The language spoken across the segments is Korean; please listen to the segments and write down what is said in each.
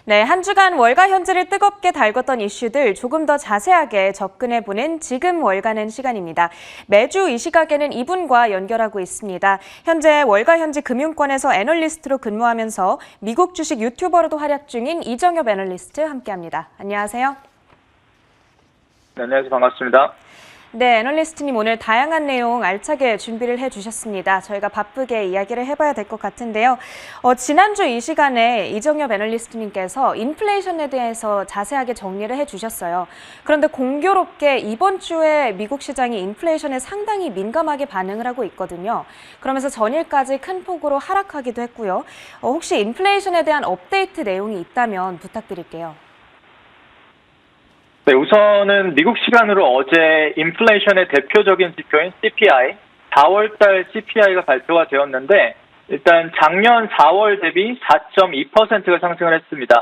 네, 한 주간 월가 현지를 뜨겁게 달궜던 이슈들 조금 더 자세하게 접근해보는 지금 월가는 시간입니다. 매주 이 시각에는 이분과 연결하고 있습니다. 현재 월가 현지 금융권에서 애널리스트로 근무하면서 미국 주식 유튜버로도 활약 중인 이정엽 애널리스트 함께합니다. 안녕하세요. 네, 안녕하세요. 반갑습니다. 네, 애널리스트님 오늘 다양한 내용 알차게 준비를 해주셨습니다. 저희가 바쁘게 이야기를 해봐야 될 것 같은데요. 지난주 이 시간에 이정엽 애널리스트님께서 인플레이션에 대해서 자세하게 정리를 해주셨어요. 그런데 공교롭게 이번 주에 미국 시장이 인플레이션에 상당히 민감하게 반응을 하고 있거든요. 그러면서 전일까지 큰 폭으로 하락하기도 했고요. 혹시 인플레이션에 대한 업데이트 내용이 있다면 부탁드릴게요. 네, 우선은 미국 시간으로 어제 인플레이션의 대표적인 지표인 CPI, 4월달 CPI가 발표가 되었는데 일단 작년 4월 대비 4.2%가 상승을 했습니다.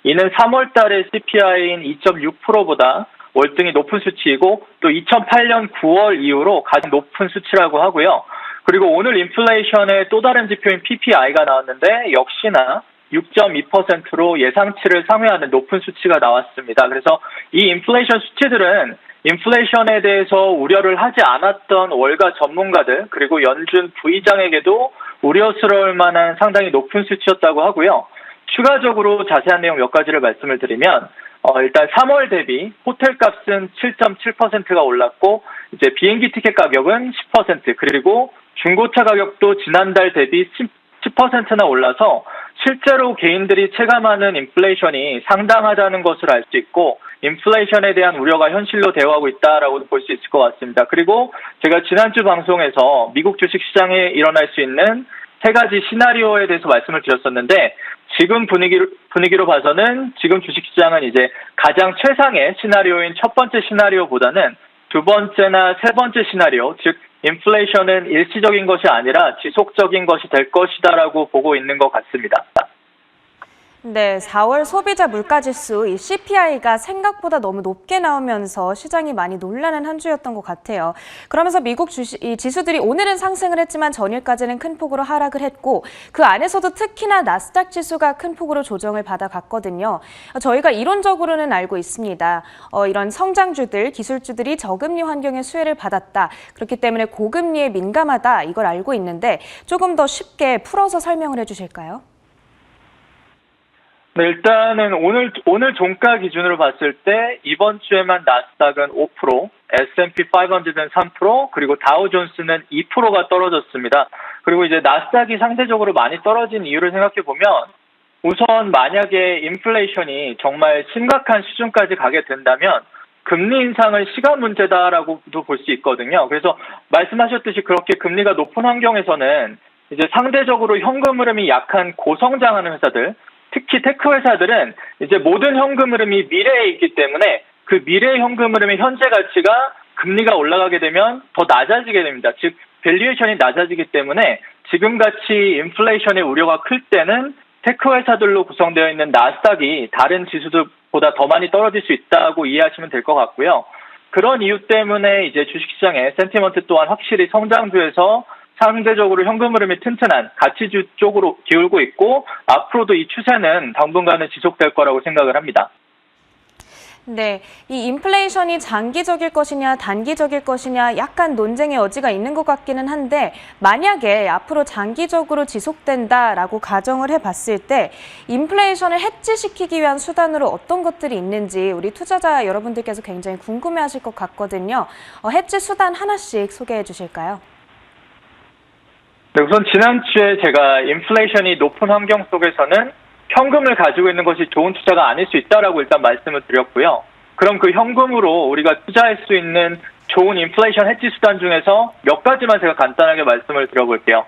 이는 3월달의 CPI인 2.6%보다 월등히 높은 수치이고 또 2008년 9월 이후로 가장 높은 수치라고 하고요. 그리고 오늘 인플레이션의 또 다른 지표인 PPI가 나왔는데 역시나 6.2%로 예상치를 상회하는 높은 수치가 나왔습니다. 그래서 이 인플레이션 수치들은 인플레이션에 대해서 우려를 하지 않았던 월가 전문가들 그리고 연준 부의장에게도 우려스러울 만한 상당히 높은 수치였다고 하고요. 추가적으로 자세한 내용 몇 가지를 말씀을 드리면 일단 3월 대비 호텔 값은 7.7%가 올랐고 이제 비행기 티켓 가격은 10% 그리고 중고차 가격도 지난달 대비 10%나 올라서 실제로 개인들이 체감하는 인플레이션이 상당하다는 것을 알 수 있고 인플레이션에 대한 우려가 현실로 되어가고 있다라고 볼 수 있을 것 같습니다. 그리고 제가 지난주 방송에서 미국 주식시장에 일어날 수 있는 세 가지 시나리오에 대해서 말씀을 드렸었는데 지금 분위기로 봐서는 지금 주식시장은 이제 가장 최상의 시나리오인 첫 번째 시나리오보다는 두 번째나 세 번째 시나리오, 즉 인플레이션은 일시적인 것이 아니라 지속적인 것이 될 것이다라고 보고 있는 것 같습니다. 네, 4월 소비자 물가지수 이 CPI가 생각보다 너무 높게 나오면서 시장이 많이 놀라는 한 주였던 것 같아요. 그러면서 미국 이 지수들이 오늘은 상승을 했지만 전일까지는 큰 폭으로 하락을 했고 그 안에서도 특히나 나스닥 지수가 큰 폭으로 조정을 받아갔거든요. 저희가 이론적으로는 알고 있습니다. 이런 성장주들, 기술주들이 저금리 환경의 수혜를 받았다. 그렇기 때문에 고금리에 민감하다 이걸 알고 있는데 조금 더 쉽게 풀어서 설명을 해주실까요? 네, 일단은 오늘 종가 기준으로 봤을 때 이번 주에만 나스닥은 5%, S&P 500는 3%, 그리고 다우존스는 2%가 떨어졌습니다. 그리고 이제 나스닥이 상대적으로 많이 떨어진 이유를 생각해 보면 우선 만약에 인플레이션이 정말 심각한 수준까지 가게 된다면 금리 인상은 시간 문제다라고도 볼 수 있거든요. 그래서 말씀하셨듯이 그렇게 금리가 높은 환경에서는 이제 상대적으로 현금 흐름이 약한 고성장하는 회사들, 특히 테크 회사들은 이제 모든 현금 흐름이 미래에 있기 때문에 그 미래의 현금 흐름의 현재 가치가 금리가 올라가게 되면 더 낮아지게 됩니다. 즉 밸류에이션이 낮아지기 때문에 지금같이 인플레이션의 우려가 클 때는 테크 회사들로 구성되어 있는 나스닥이 다른 지수들보다 더 많이 떨어질 수 있다고 이해하시면 될 것 같고요. 그런 이유 때문에 이제 주식시장의 센티먼트 또한 확실히 성장주에서 상대적으로 현금 흐름이 튼튼한 가치주 쪽으로 기울고 있고 앞으로도 이 추세는 당분간은 지속될 거라고 생각을 합니다. 네, 이 인플레이션이 장기적일 것이냐 단기적일 것이냐 약간 논쟁의 여지가 있는 것 같기는 한데 만약에 앞으로 장기적으로 지속된다라고 가정을 해봤을 때 인플레이션을 해지시키기 위한 수단으로 어떤 것들이 있는지 우리 투자자 여러분들께서 굉장히 궁금해하실 것 같거든요. 해지 수단 하나씩 소개해 주실까요? 네, 우선 지난주에 제가 인플레이션이 높은 환경 속에서는 현금을 가지고 있는 것이 좋은 투자가 아닐 수 있다라고 일단 말씀을 드렸고요. 그럼 그 현금으로 우리가 투자할 수 있는 좋은 인플레이션 해지 수단 중에서 몇 가지만 제가 간단하게 말씀을 드려볼게요.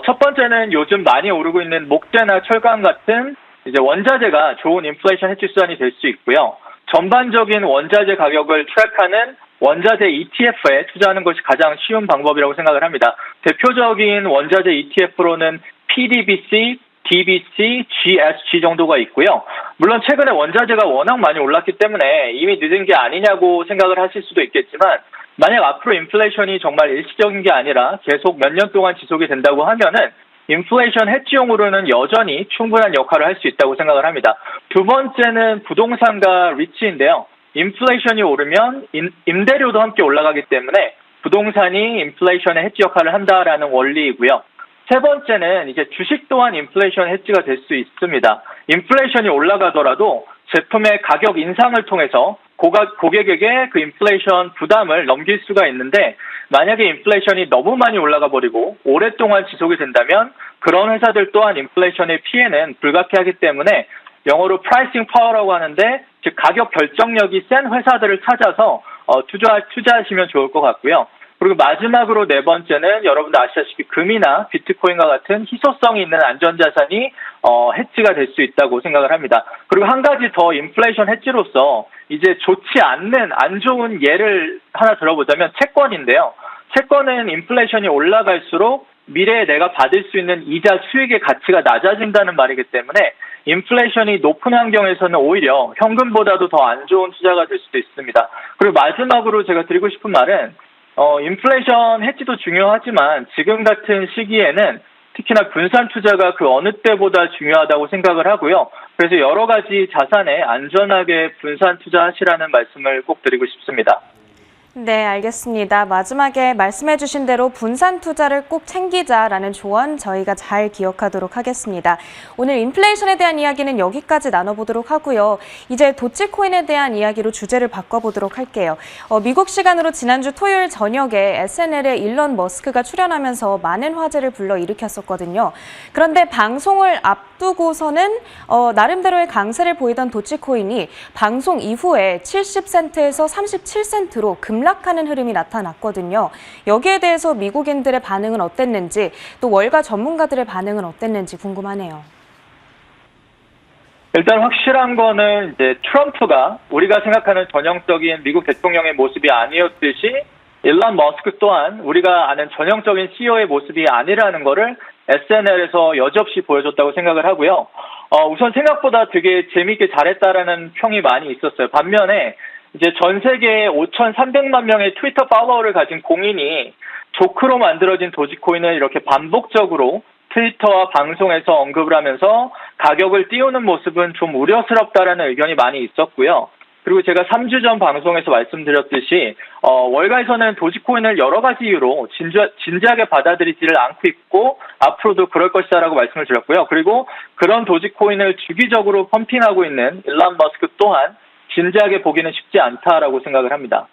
첫 번째는 요즘 많이 오르고 있는 목재나 철강 같은 이제 원자재가 좋은 인플레이션 해지 수단이 될 수 있고요. 전반적인 원자재 가격을 트랙하는 원자재 ETF에 투자하는 것이 가장 쉬운 방법이라고 생각을 합니다. 대표적인 원자재 ETF로는 PDBC, DBC, GSG 정도가 있고요. 물론 최근에 원자재가 워낙 많이 올랐기 때문에 이미 늦은 게 아니냐고 생각을 하실 수도 있겠지만 만약 앞으로 인플레이션이 정말 일시적인 게 아니라 계속 몇 년 동안 지속이 된다고 하면은 인플레이션 해지용으로는 여전히 충분한 역할을 할 수 있다고 생각을 합니다. 두 번째는 부동산과 리츠인데요. 인플레이션이 오르면 임대료도 함께 올라가기 때문에 부동산이 인플레이션의 해지 역할을 한다라는 원리이고요. 세 번째는 이제 주식 또한 인플레이션 해지가 될 수 있습니다. 인플레이션이 올라가더라도 제품의 가격 인상을 통해서 고객에게 그 인플레이션 부담을 넘길 수가 있는데 만약에 인플레이션이 너무 많이 올라가 버리고 오랫동안 지속이 된다면 그런 회사들 또한 인플레이션의 피해는 불가피하기 때문에 영어로 프라이싱 파워라고 하는데 즉 가격 결정력이 센 회사들을 찾아서 투자하시면 좋을 것 같고요. 그리고 마지막으로 네 번째는 여러분도 아시다시피 금이나 비트코인과 같은 희소성이 있는 안전자산이 해지가 될 수 있다고 생각을 합니다. 그리고 한 가지 더 인플레이션 해지로서 이제 좋지 않는 안 좋은 예를 하나 들어보자면 채권인데요. 채권은 인플레이션이 올라갈수록 미래에 내가 받을 수 있는 이자 수익의 가치가 낮아진다는 말이기 때문에 인플레이션이 높은 환경에서는 오히려 현금보다도 더 안 좋은 투자가 될 수도 있습니다. 그리고 마지막으로 제가 드리고 싶은 말은 인플레이션 해지도 중요하지만 지금 같은 시기에는 특히나 분산 투자가 그 어느 때보다 중요하다고 생각을 하고요. 그래서 여러 가지 자산에 안전하게 분산 투자하시라는 말씀을 꼭 드리고 싶습니다. 네, 알겠습니다. 마지막에 말씀해 주신 대로 분산 투자를 꼭 챙기자라는 조언 저희가 잘 기억하도록 하겠습니다. 오늘 인플레이션에 대한 이야기는 여기까지 나눠보도록 하고요. 이제 도치코인에 대한 이야기로 주제를 바꿔보도록 할게요. 미국 시간으로 지난주 토요일 저녁에 SNL에 일론 머스크가 출연하면서 많은 화제를 불러일으켰었거든요. 그런데 방송을 앞두고서는 나름대로의 강세를 보이던 도치코인이 방송 이후에 70센트에서 37센트로 급락하는 흐름이 나타났거든요. 여기에 대해서 미국인들의 반응은 어땠는지 또 월가 전문가들의 반응은 어땠는지 궁금하네요. 일단 확실한 거는 이제 트럼프가 우리가 생각하는 전형적인 미국 대통령의 모습이 아니었듯이 일론 머스크 또한 우리가 아는 전형적인 CEO의 모습이 아니라는 거를 SNL에서 여지없이 보여줬다고 생각을 하고요. 우선 생각보다 되게 재미있게 잘했다라는 평이 많이 있었어요. 반면에 이제 전 세계에 5,300만 명의 트위터 팔로워를 가진 공인이 조크로 만들어진 도지코인을 이렇게 반복적으로 트위터와 방송에서 언급을 하면서 가격을 띄우는 모습은 좀 우려스럽다라는 의견이 많이 있었고요. 그리고 제가 3주 전 방송에서 말씀드렸듯이 월가에서는 도지코인을 여러 가지 이유로 진지하게 받아들이지를 않고 있고 앞으로도 그럴 것이다라고 말씀을 드렸고요. 그리고 그런 도지코인을 주기적으로 펌핑하고 있는 일론 머스크 또한 진지하게 보기는 쉽지 않다라고 생각을 합니다.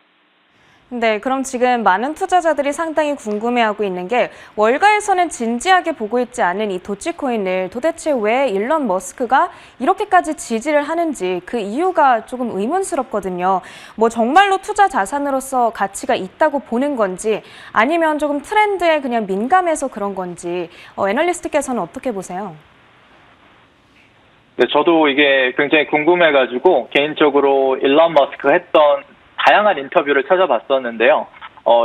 네, 그럼 지금 많은 투자자들이 상당히 궁금해하고 있는 게 월가에서는 진지하게 보고 있지 않은 이 도치코인을 도대체 왜 일론 머스크가 이렇게까지 지지를 하는지 그 이유가 조금 의문스럽거든요. 뭐 정말로 투자 자산으로서 가치가 있다고 보는 건지 아니면 조금 트렌드에 그냥 민감해서 그런 건지 애널리스트께서는 어떻게 보세요? 네, 저도 이게 굉장히 궁금해가지고 개인적으로 일론 머스크가 했던 다양한 인터뷰를 찾아봤었는데요.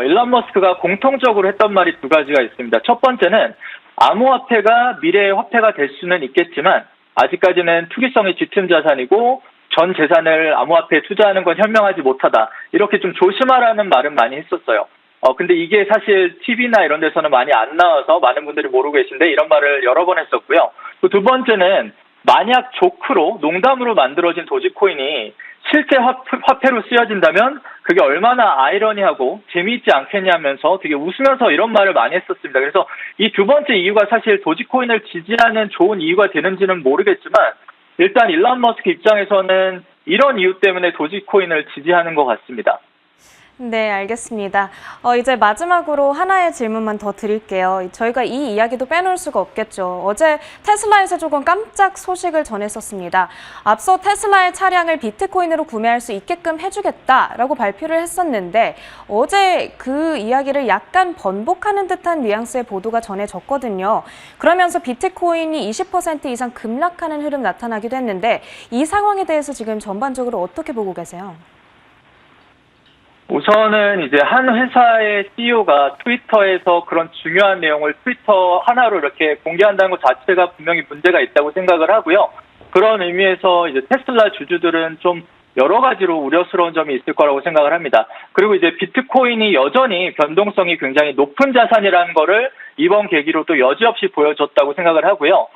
일론 머스크가 공통적으로 했던 말이 두 가지가 있습니다. 첫 번째는 암호화폐가 미래의 화폐가 될 수는 있겠지만 아직까지는 투기성이 짙은 자산이고 전 재산을 암호화폐에 투자하는 건 현명하지 못하다. 이렇게 좀 조심하라는 말은 많이 했었어요. 근데 이게 사실 TV나 이런 데서는 많이 안 나와서 많은 분들이 모르고 계신데 이런 말을 여러 번 했었고요. 또 두 번째는 만약 조크로 농담으로 만들어진 도지코인이 실제 화폐로 쓰여진다면 그게 얼마나 아이러니하고 재미있지 않겠냐면서 되게 웃으면서 이런 말을 많이 했었습니다. 그래서 이 두 번째 이유가 사실 도지코인을 지지하는 좋은 이유가 되는지는 모르겠지만 일단 일론 머스크 입장에서는 이런 이유 때문에 도지코인을 지지하는 것 같습니다. 네, 알겠습니다. 이제 마지막으로 하나의 질문만 더 드릴게요. 저희가 이 이야기도 빼놓을 수가 없겠죠. 어제 테슬라에서 조금 깜짝 소식을 전했었습니다. 앞서 테슬라의 차량을 비트코인으로 구매할 수 있게끔 해주겠다라고 발표를 했었는데 어제 그 이야기를 약간 번복하는 듯한 뉘앙스의 보도가 전해졌거든요. 그러면서 비트코인이 20% 이상 급락하는 흐름 나타나기도 했는데 이 상황에 대해서 지금 전반적으로 어떻게 보고 계세요? 우선은 이제 한 회사의 CEO가 트위터에서 그런 중요한 내용을 트위터 하나로 이렇게 공개한다는 것 자체가 분명히 문제가 있다고 생각을 하고요. 그런 의미에서 이제 테슬라 주주들은 좀 여러 가지로 우려스러운 점이 있을 거라고 생각을 합니다. 그리고 이제 비트코인이 여전히 변동성이 굉장히 높은 자산이라는 거를 이번 계기로 또 여지없이 보여줬다고 생각을 하고요.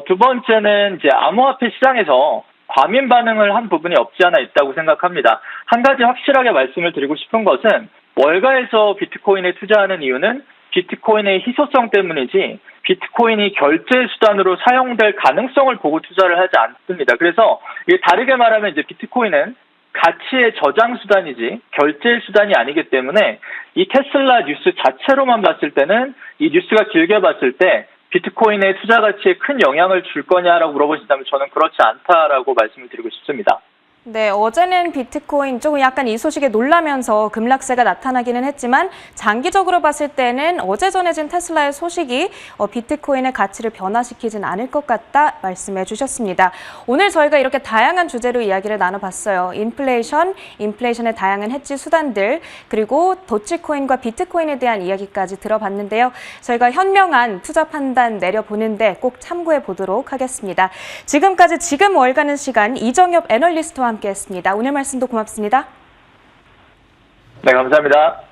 두 번째는 이제 암호화폐 시장에서 과민 반응을 한 부분이 없지 않아 있다고 생각합니다. 한 가지 확실하게 말씀을 드리고 싶은 것은 월가에서 비트코인에 투자하는 이유는 비트코인의 희소성 때문이지 비트코인이 결제 수단으로 사용될 가능성을 보고 투자를 하지 않습니다. 그래서 이게 다르게 말하면 이제 비트코인은 가치의 저장 수단이지 결제 수단이 아니기 때문에 이 테슬라 뉴스 자체로만 봤을 때는 이 뉴스가 길게 봤을 때 비트코인의 투자 가치에 큰 영향을 줄 거냐라고 물어보신다면 저는 그렇지 않다라고 말씀을 드리고 싶습니다. 네, 어제는 비트코인 조금 약간 이 소식에 놀라면서 급락세가 나타나기는 했지만 장기적으로 봤을 때는 어제 전해진 테슬라의 소식이 비트코인의 가치를 변화시키진 않을 것 같다 말씀해 주셨습니다. 오늘 저희가 이렇게 다양한 주제로 이야기를 나눠봤어요. 인플레이션의 다양한 해지 수단들, 그리고 도치코인과 비트코인에 대한 이야기까지 들어봤는데요. 저희가 현명한 투자 판단 내려보는데 꼭 참고해 보도록 하겠습니다. 지금까지 지금 월가는 시간 이정엽 애널리스트와 함께했습니다. 오늘 말씀도 고맙습니다. 네, 감사합니다.